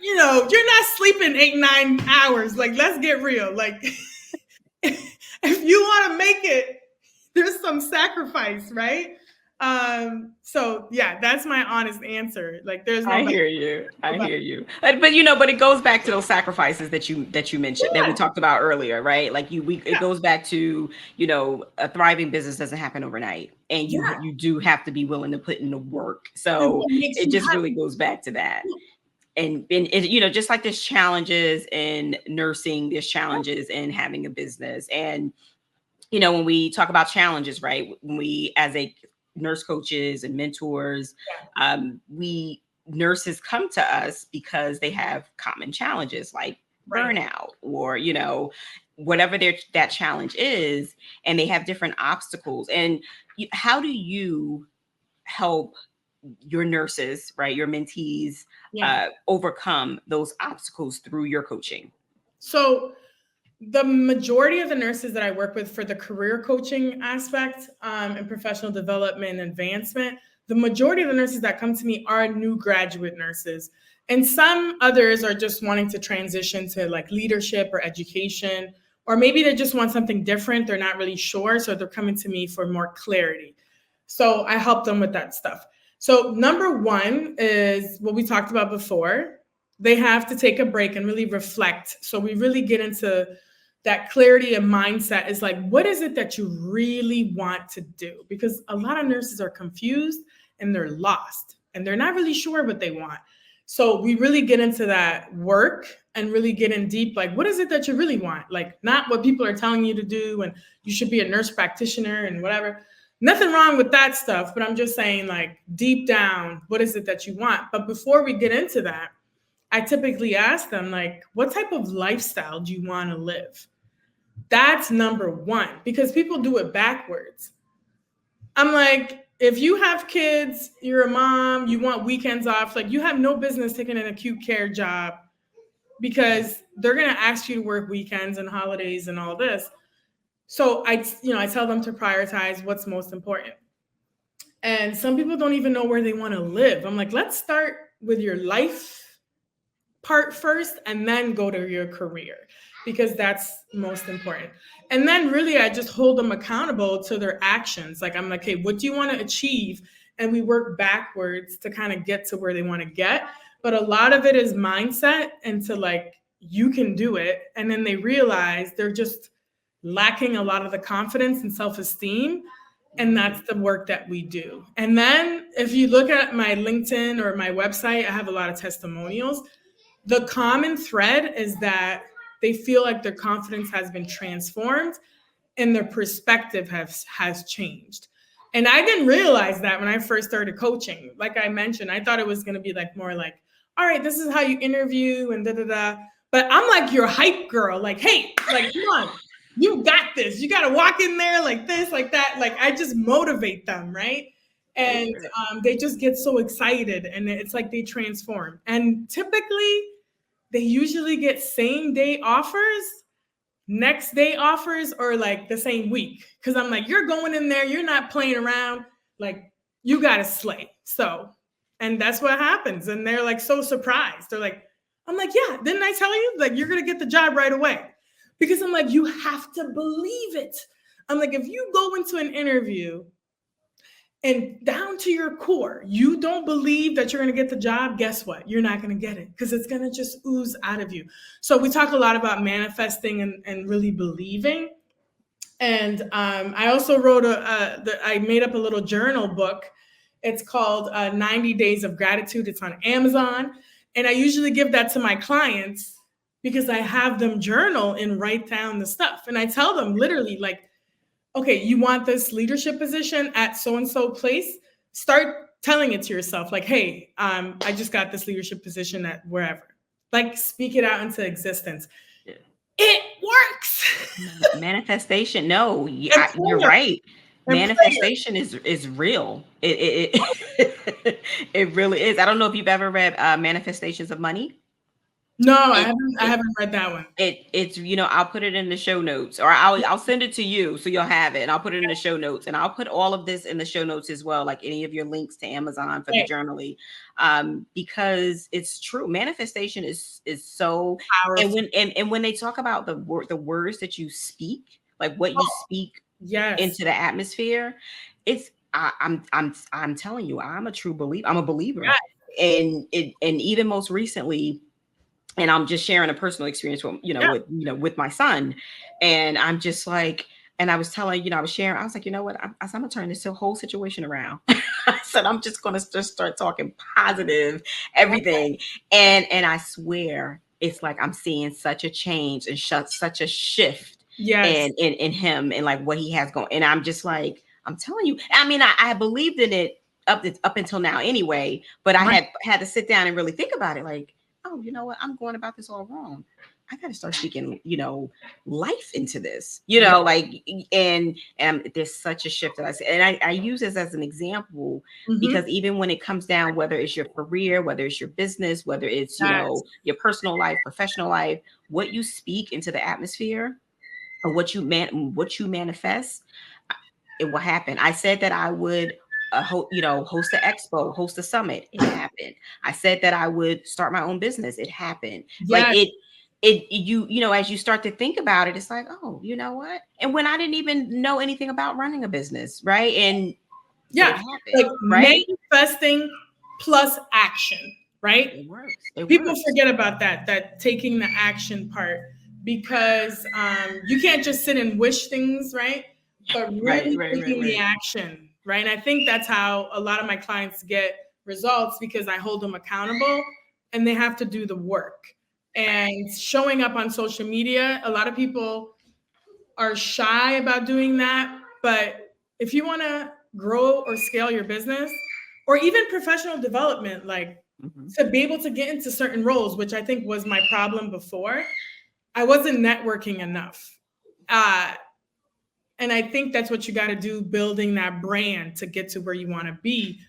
you're not sleeping 8, 9 hours. Like, let's get real. Like, if you want to make it, there's some sacrifice, right? So yeah, that's my honest answer. Like, there's I nobody. hear you. I hear you. But it goes back to those sacrifices that you mentioned that we Yeah, talked about earlier, right? Like it goes back to, a thriving business doesn't happen overnight, and you yeah. you do have to be willing to put in the work. And So what makes it you just really happy? goes back to that. And just like there's challenges in nursing, there's challenges in having a business. And when we talk about challenges, right? When we, as a nurse coaches and mentors, we nurses come to us because they have common challenges like Right. burnout or whatever that challenge is, and they have different obstacles. And how do you help your nurses, right, your mentees, Yeah. overcome those obstacles through your coaching? So the majority of the nurses that I work with for the career coaching aspect and professional development and advancement, the majority of the nurses that come to me are new graduate nurses. And some others are just wanting to transition to like leadership or education, or maybe they just want something different. They're not really sure. So they're coming to me for more clarity. So I help them with that stuff. So number one is what we talked about before. They have to take a break and really reflect. So we really get into that clarity of mindset is like, what is it that you really want to do? Because a lot of nurses are confused and they're lost and they're not really sure what they want. So we really get into that work and really get in deep, like, what is it that you really want? Like, not what people are telling you to do and you should be a nurse practitioner and whatever. Nothing wrong with that stuff, but I'm just saying, like, deep down, what is it that you want? But before we get into that, I typically ask them, like, what type of lifestyle do you want to live? That's number one, because people do it backwards. I'm like, if you have kids, you're a mom, you want weekends off, like, you have no business taking an acute care job because they're going to ask you to work weekends and holidays and all this. So I tell them to prioritize what's most important. And some people don't even know where they want to live. I'm like, let's start with your life part first and then go to your career because that's most important. And then really I just hold them accountable to their actions. Like I'm like, hey, what do you want to achieve? And we work backwards to kind of get to where they want to get. But a lot of it is mindset and to like, you can do it. And then they realize they're just lacking a lot of the confidence and self-esteem. And that's the work that we do. And then if you look at my LinkedIn or my website, I have a lot of testimonials. The common thread is that they feel like their confidence has been transformed and their perspective has changed. And I didn't realize that when I first started coaching. Like I mentioned, I thought it was going to be like more like, all right, this is how you interview and da da da. But I'm like your hype girl. Like, hey, like, come on, you got this. You got to walk in there like this, like that. Like I just motivate them, right? And they just get so excited, and it's like they transform. And typically, they usually get same day offers, next day offers, or like the same week. Cause I'm like, you're going in there, you're not playing around, like you gotta slay. So, and that's what happens. And they're like so surprised. They're like, I'm like, yeah, didn't I tell you? Like, you're gonna get the job right away. Because I'm like, you have to believe it. I'm like, if you go into an interview and down to your core, you don't believe that you're going to get the job, guess what? You're not going to get it because it's going to just ooze out of you. So we talk a lot about manifesting and really believing. And I also wrote I made up a little journal book. It's called 90 Days of Gratitude. It's on Amazon. And I usually give that to my clients because I have them journal and write down the stuff. And I tell them literally, like, okay, you want this leadership position at so and so place, start telling it to yourself, like, hey, I just got this leadership position at wherever. Like, speak it out into existence. It works. Manifestation. No, And you're prayer. right. And prayer. Manifestation is real. It it really is. I don't know if you've ever read Manifestations of Money. No, It I it haven't read that one. it's I'll put it in the show notes, or I'll send it to you so you'll have it, and I'll put it in the show notes, and I'll put all of this in the show notes as well, like any of your links to Amazon for the Right. journaling, because it's true. Manifestation is so, and Powerful. when they talk about the words that you speak, like what you Oh, speak yes. into the atmosphere, it's I'm telling you, I'm a true believer. I'm a believer, Yes. and even most recently, and I'm just sharing a personal experience with, Yeah. with my son. And I'm just like, and I was telling, I was sharing, I was like, you know what? I'm gonna turn this whole situation around. I said, I'm just gonna just start talking positive, everything. And I swear it's like I'm seeing such a change and such a shift Yes. in him, and like what he has going. And I'm just like, I'm telling you, I mean, I believed in it up until now anyway, but I Right. had to sit down and really think about it, like, oh, you know what? I'm going about this all wrong. I got to start speaking, life into this, Yeah. like, and there's such a shift that I see. And I use this as an example because Mm-hmm. even when it comes down, whether it's your career, whether it's your business, whether it's, Yes. your personal life, professional life, what you speak into the atmosphere, or what you manifest, it will happen. I said that I would, host an expo, host a summit. It happened. I said that I would start my own business. It happened. Like Yes. as you start to think about it, it's like, oh, you know what? And when I didn't even know anything about running a business, right? But it Yeah. happened, Like right? manifesting plus action, right? It works. It People works. forget about that taking the action part, because you can't just sit and wish things, right? But Right, really right, right, taking the right. action, right? And I think that's how a lot of my clients get results, because I hold them accountable and they have to do the work. And showing up on social media, a lot of people are shy about doing that. But if you want to grow or scale your business, or even professional development, like Mhm. to be able to get into certain roles, which I think was my problem before, I wasn't networking enough. Uh, and I think that's what you got to do, building that brand to get to where you want to be,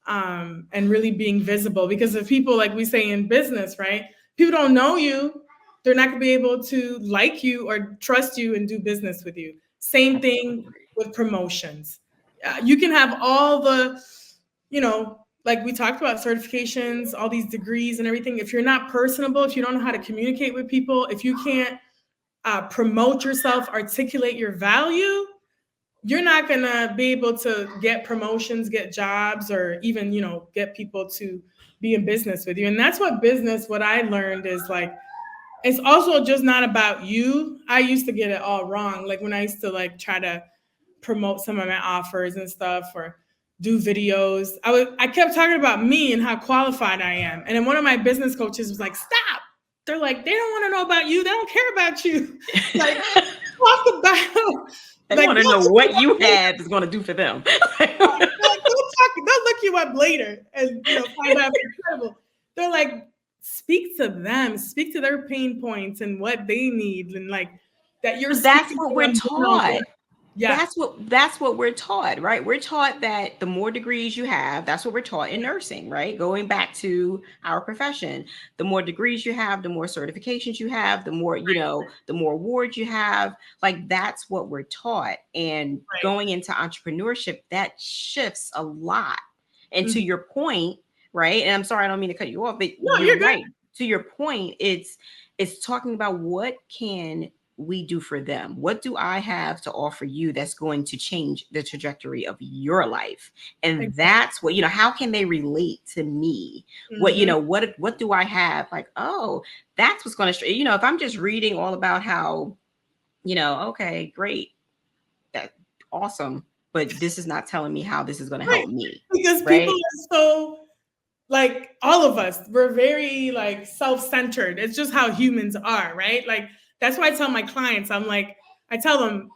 and really being visible. Because if people, like we say in business, right? People don't know you, they're not going to be able to like you or trust you and do business with you. Same thing Absolutely. with promotions. You can have all the, like we talked about, certifications, all these degrees and everything. If you're not personable, if you don't know how to communicate with people, if you can't promote yourself, articulate your value, you're not going to be able to get promotions, get jobs, or even, get people to be in business with you. And that's what I learned is like, it's also just not about you. I used to get it all wrong. Like when I used to like try to promote some of my offers and stuff, or do videos, I kept talking about me and how qualified I am. And then one of my business coaches was like, stop. They're like, they don't want to know about you. They don't care about you. Like, talk about, They like, want to know don't what you have is going to do for them. They'll look you up later and find out if it's incredible. They're like, speak to them, speak to their pain points and what they need, and like that you're That's speaking what to we're them. They know taught. what. Yeah. That's what we're taught, right? We're taught that the more degrees you have, that's what we're taught in nursing, right? Going back to our profession, the more degrees you have, the more certifications you have, the more, the more awards you have. Like that's what we're taught. And Right. going into entrepreneurship, that shifts a lot. And to Mhm. your point, right? And I'm sorry, I don't mean to cut you off, but No, you're you're good. right. To your point, it's talking about what can we do for them? What do I have to offer you that's going to change the trajectory of your life? And Exactly. that's what, how can they relate to me? What, Hmm. what do I have? Like, oh, that's what's going to, if I'm just reading all about how, okay, great, that awesome, but this is not telling me how this is going to Right. help me, Because people right? are so, like, all of us, we're very like self-centered. It's just how humans are, right? Like that's why I tell my clients, I'm like, I tell them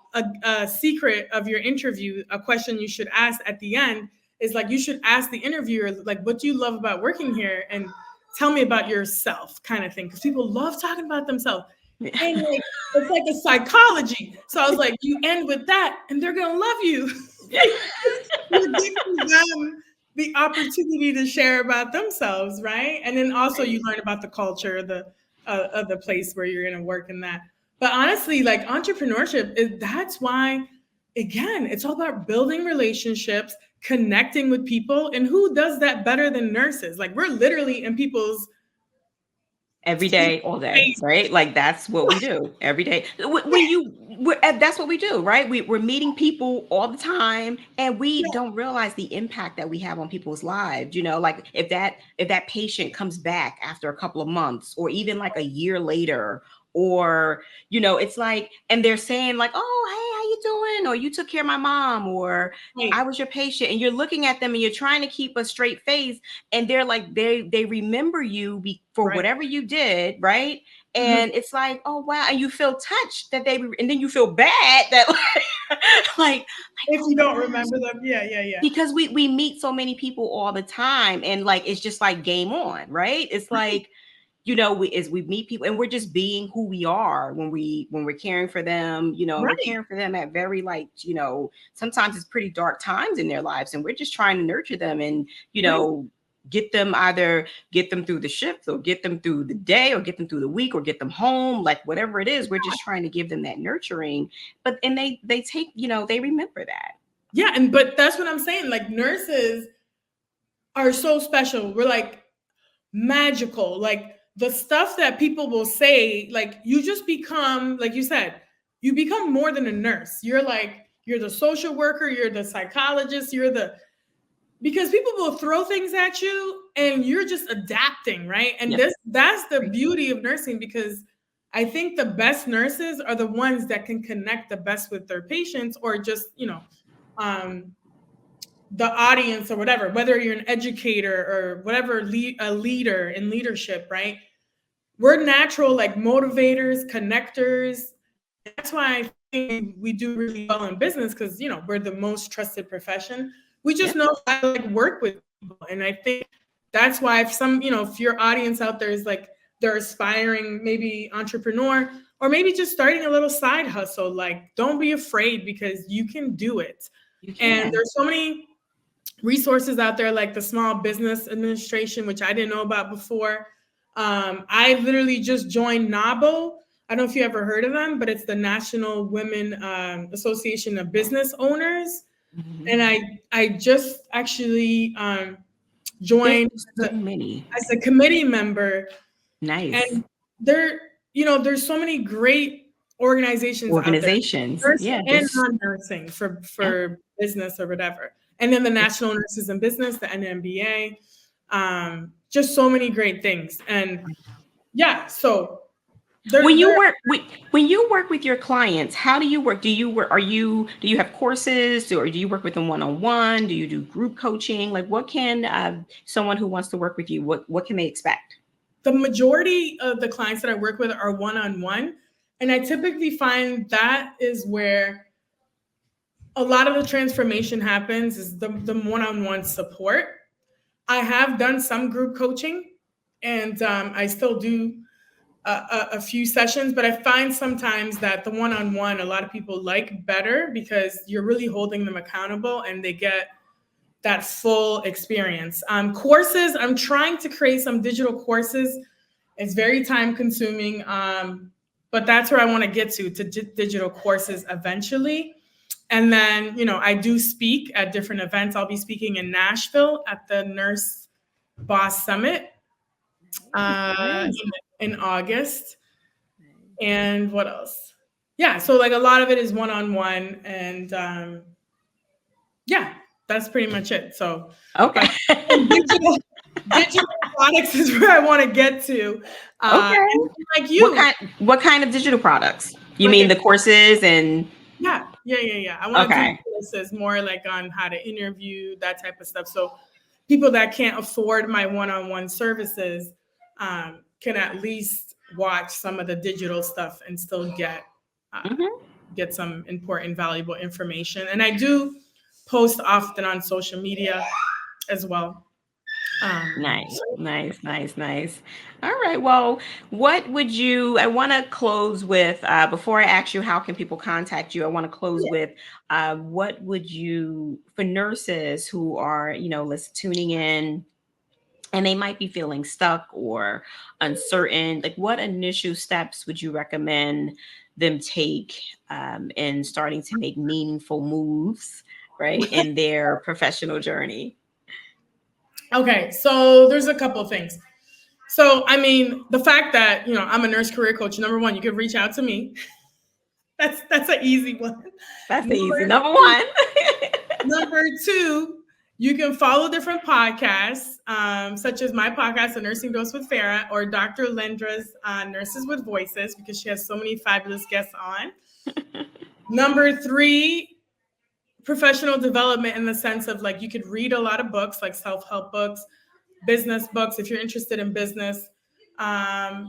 a secret of your interview, a question you should ask at the end is like, you should ask the interviewer, like, what do you love about working here? And tell me about yourself, kind of thing. Because people love talking about themselves. And like, it's like a psychology. So I was like, you end with that and they're going to love you. You're giving them the opportunity to share about themselves, right? And then also you learn about the culture of the place where you're going to work in that. But honestly, like entrepreneurship, that's why, again, it's all about building relationships, connecting with people. And who does that better than nurses? Like we're literally in people's every day, all day, face. right? Like that's what we do every day. That's what we do, right? We're meeting people all the time, and we Yeah, don't realize the impact that we have on people's lives. Like if that patient comes back after a couple of months, or even like a year later, or it's like, and they're saying like, "Oh, hey, how you doing?" Or "You took care of my mom," or right, "I was your patient," and you're looking at them and you're trying to keep a straight face, and they're like, they remember you for right. whatever you did, right? Mhm. And it's like, oh wow, and you feel touched that and then you feel bad that like If oh you my don't gosh, remember them, yeah, yeah, yeah. because we meet so many people all the time, and like it's just like game on, right? It's like, we meet people and we're just being who we are when we're caring for them, and we're Right, caring for them at very, like, sometimes it's pretty dark times in their lives, and we're just trying to nurture them, and right. get them through the shift, or get them through the day, or get them through the week, or get them home, like whatever it is, we're just trying to give them that nurturing. And they take, they remember that. Yeah, but that's what I'm saying. Like nurses are so special. We're like magical. Like the stuff that people will say, like you just become, like you said, you become more than a nurse. You're the social worker, you're the psychologist, because people will throw things at you and you're just adapting, right? And Yep. that's the beauty of nursing, because I think the best nurses are the ones that can connect the best with their patients, or just, um, the audience or whatever, whether you're an educator or whatever, a leader in leadership, right? We're natural, like motivators, connectors. And that's why I think we do really well in business, because, we're the most trusted profession. We just Yep. know how to like work with people. And I think that's why if your audience out there is like, they're aspiring, maybe entrepreneur, or maybe just starting a little side hustle, like don't be afraid, because you can do it. You And can. there's so many resources out there like the Small Business Administration, which I didn't know about before. I literally just joined NABO. I don't know if you ever heard of them, but it's the National Women Association of Business Owners. Mhm. And I just actually There's joined so many. as a committee member. Nice. And there's so many great organizations out there, Organizations. nursing Yeah, and there's non-nursing, yeah. for business or whatever. And then the National Nurses in Business, the NMBA, just so many great things. And yeah, so When there you work with when you work with your clients, how do you work? Do you have courses, or do you work with them one on one? Do you do group coaching? Like, what can someone who wants to work with you, what can they expect? the majority of the clients that I work with are one-on-one. And I typically find that is where a lot of the transformation happens, is the one-on-one support. I have done some group coaching, and I still do a few sessions, but I find sometimes that the one-on-one, a lot of people like better, because you're really holding them accountable and they get that full experience. Courses, I'm trying to create some digital courses. It's very time consuming, but that's where I want to get to digital courses eventually. And then, I do speak at different events. I'll be speaking in Nashville at the Nurse Boss Summit uh, Nice. in August. And what else? Yeah, so like a lot of it is one on one, and yeah, that's pretty much it. So, Okay. but digital products is where I want to get to. Okay. And like What you, kind what kind of digital products? You like mean the courses and yeah. I want to do okay. courses more like on how to interview, that type of stuff. So people that can't afford my one-on-one services can at least watch some of the digital stuff and still get uh, Mhm. get some important, valuable information. And I do post often on social media as well. Nice, nice, nice, nice. All right. Well, what would you? I want to close with before I ask you how can people contact you. I want to close with what would you for nurses who are tuning in and they might be feeling stuck or uncertain. Like, what initial steps would you recommend them take in starting to make meaningful moves, right, in their professional journey? Okay, so there's a couple of things. So, I mean, the fact that, I'm a nurse career coach, number one, you can reach out to me. That's an easy one. That's easy. Number Number one. number two, you can follow different podcasts, such as my podcast, The Nursing Dose with Farah, or Dr. Lendra's Nurses with Voices, because she has so many fabulous guests on. Number three, professional development in the sense of like you could read a lot of books, like self-help books, business books, if you're interested in business. A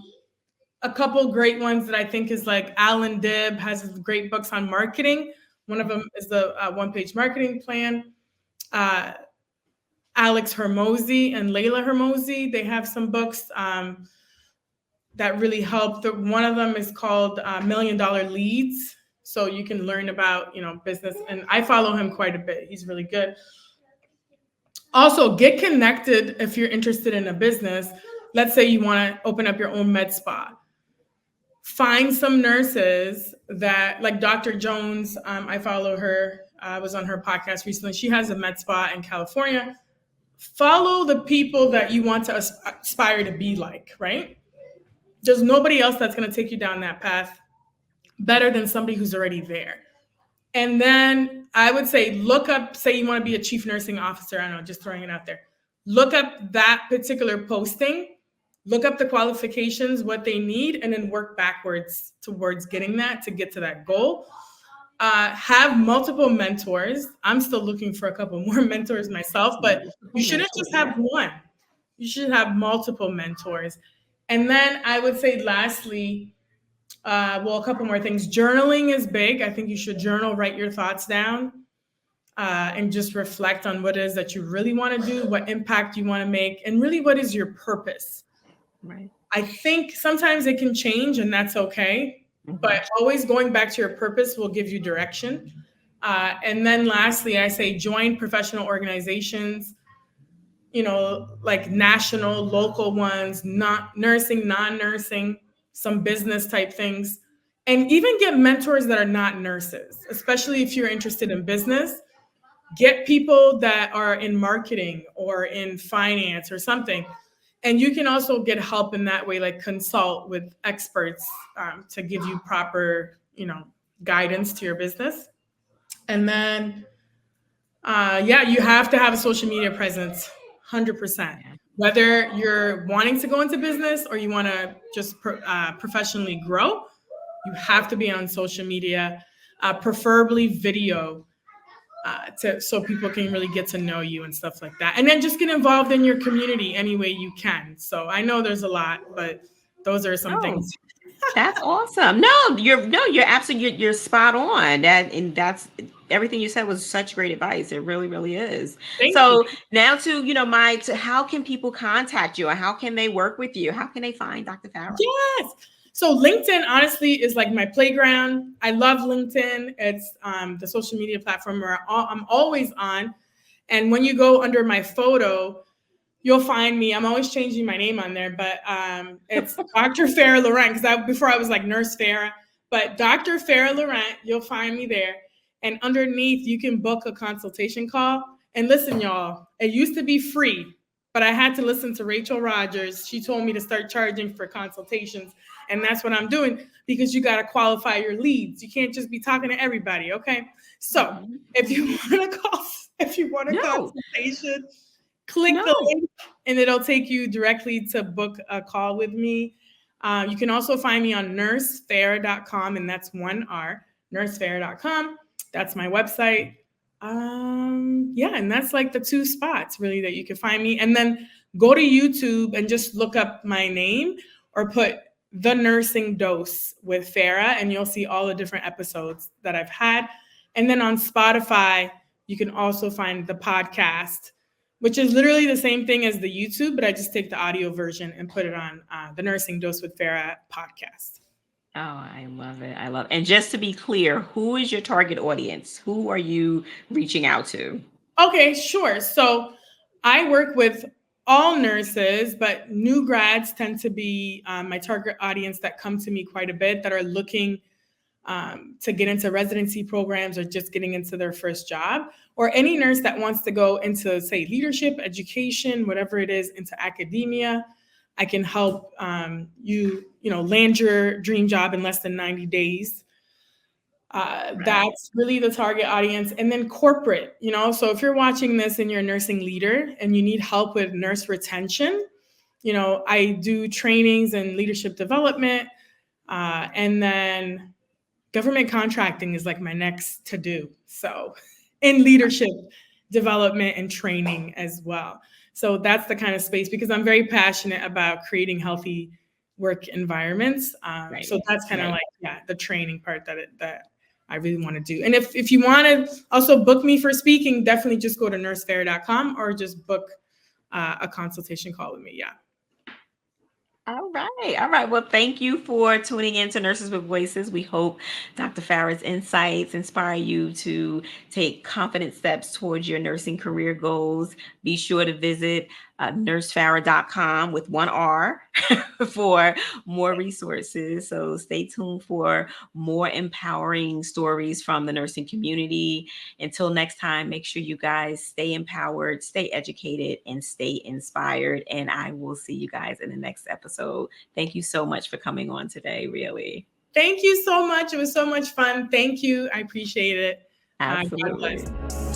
couple great ones that I think is like Alan Dibb has great books on marketing. One of them is the one-page marketing plan. Alex Hermosi and Layla Hermosi, they have some books that really help. One of them is called $1 Million Leads. So you can learn about, business. And I follow him quite a bit. He's really good. Also, get connected if you're interested in a business. Let's say you want to open up your own med spa. Find some nurses that, like Dr. Jones, I follow her. I was on her podcast recently. She has a med spa in California. Follow the people that you want to aspire to be like, right? There's nobody else that's going to take you down that path better than somebody who's already there. And then I would say, look up, say you want to be a chief nursing officer. I don't know, just throwing it out there. Look up that particular posting, look up the qualifications, what they need, and then work backwards towards getting that to get to that goal. Have multiple mentors. I'm still looking for a couple more mentors myself, but you shouldn't just have one. You should have multiple mentors. And then I would say lastly, a couple more things. Journaling is big. I think you should journal, write your thoughts down, and just reflect on what it is that you really want to do, what impact you want to make, and really what is your purpose. Right. I think sometimes it can change, and that's okay. Mm-hmm. But always going back to your purpose will give you direction. And then lastly, I say join professional organizations, like national, local ones, not nursing, non-nursing, some business type things, and even get mentors that are not nurses, especially if you're interested in business. Get people that are in marketing or in finance or something. And you can also get help in that way, like consult with experts to give you proper, guidance to your business. And then, you have to have a social media presence, 100%. Whether you're wanting to go into business or you want to just professionally grow, you have to be on social media, preferably video, so people can really get to know you and stuff like that. And then just get involved in your community any way you can. So I know there's a lot, but those are some things. That's awesome. You're absolutely, you're spot on. That's everything you said was such great advice. It really, really is. Thank you. Now to how can people contact you, or how can they work with you? How can they find Dr. Farah? Yes. So LinkedIn, honestly, is like my playground. I love LinkedIn. It's the social media platform where I'm always on. And when you go under my photo, you'll find me. I'm always changing my name on there, but it's Dr. Farah Laurent, because before I was like Nurse Farah, but Dr. Farah Laurent, you'll find me there. And underneath, you can book a consultation call. And listen, y'all, it used to be free, but I had to listen to Rachel Rogers. She told me to start charging for consultations. And that's what I'm doing, because you got to qualify your leads. You can't just be talking to everybody. Okay. So if you want a consultation, click the link and it'll take you directly to book a call with me. You can also find me on nursefarah.com, and that's 1R, nursefarah.com. That's my website. And that's like the two spots really that you can find me. And then go to YouTube and just look up my name or put The Nursing Dose with Farah, and you'll see all the different episodes that I've had. And then on Spotify, you can also find the podcast, which is literally the same thing as the YouTube, but I just take the audio version and put it on the Nursing Dose with Farah podcast. Oh, I love it. I love it. And just to be clear, who is your target audience? Who are you reaching out to? Okay, sure. So I work with all nurses, but new grads tend to be my target audience that come to me quite a bit, that are looking to get into residency programs or just getting into their first job, or any nurse that wants to go into, say, leadership, education, whatever it is, into academia. I can help land your dream job in less than 90 days. Right. That's really the target audience. And then corporate, so if you're watching this and you're a nursing leader and you need help with nurse retention, I do trainings and leadership development. And then government contracting is like my next to do. So in leadership development and training as well. So that's the kind of space, because I'm very passionate about creating healthy work environments. Right. So that's kind of Right. like, the training part that I really want to do. And if you want to also book me for speaking, definitely just go to nursefair.com or just book a consultation call with me. Yeah. All right. All right. Well, thank you for tuning in to Nurses with Voices. We hope Dr. Farah's insights inspire you to take confident steps towards your nursing career goals. Be sure to visit nursefarah.com with one R for more resources. So stay tuned for more empowering stories from the nursing community. Until next time, make sure you guys stay empowered, stay educated, and stay inspired. And I will see you guys in the next episode. Thank you so much for coming on today, really. Thank you so much. It was so much fun. Thank you. I appreciate it. God Absolutely. bless.